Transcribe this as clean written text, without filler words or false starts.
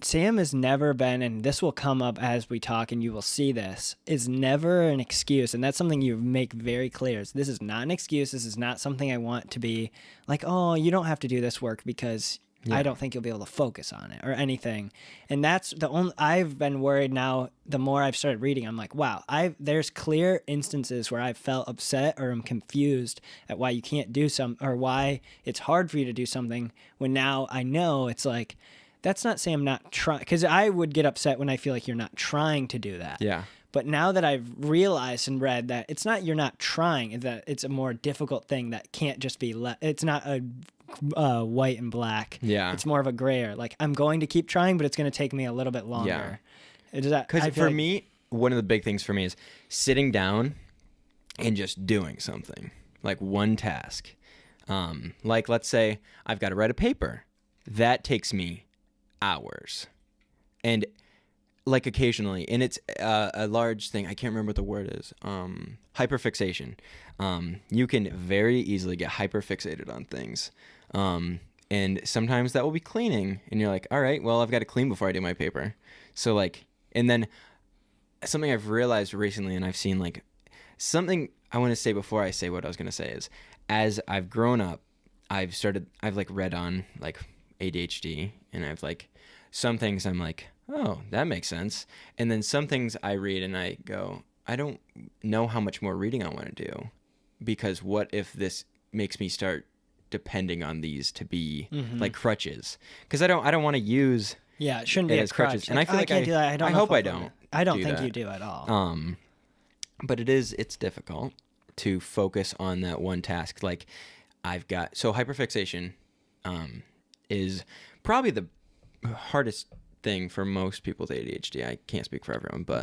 Sam has never been, and this will come up as we talk and you will see this, is never an excuse. And that's something you make very clear. This is not an excuse. This is not something I want to be like, oh, you don't have to do this work because I don't think you'll be able to focus on it or anything. And that's the only, I've been worried now, the more I've started reading, I'm like, wow, there's clear instances where I've felt upset or I'm confused at why you can't do or why it's hard for you to do something, when now I know it's like, that's not saying I'm not trying, because I would get upset when I feel like you're not trying to do that. Yeah. But now that I've realized and read that it's not you're not trying, it's that it's a more difficult thing that can't just be it's not a white and black. Yeah. It's more of a gray area. Like, I'm going to keep trying, but it's going to take me a little bit longer. Yeah. Because for me, one of the big things for me is sitting down and just doing something, like one task. Like, let's say I've got to write a paper. That takes me hours. And like occasionally, and it's a large thing, I can't remember what the word is, hyperfixation. You can very easily get hyperfixated on things. And sometimes that will be cleaning, and you're like, all right, well, I've got to clean before I do my paper. So like, and then something I've realized recently, and I've seen like, something I want to say before I say what I was going to say is, as I've grown up, I've like read on like ADHD, and I've like, some things I'm like, oh, that makes sense. And then some things I read and I go, I don't know how much more reading I want to do, because what if this makes me start depending on these to be like crutches? Because I don't want to use it shouldn't be as a crutch. crutches. And I feel like can't do that. I hope I don't. I don't think you do at all. But it's difficult to focus on that one task. Like, so hyperfixation is probably the hardest thing for most people with ADHD. I can't speak for everyone, but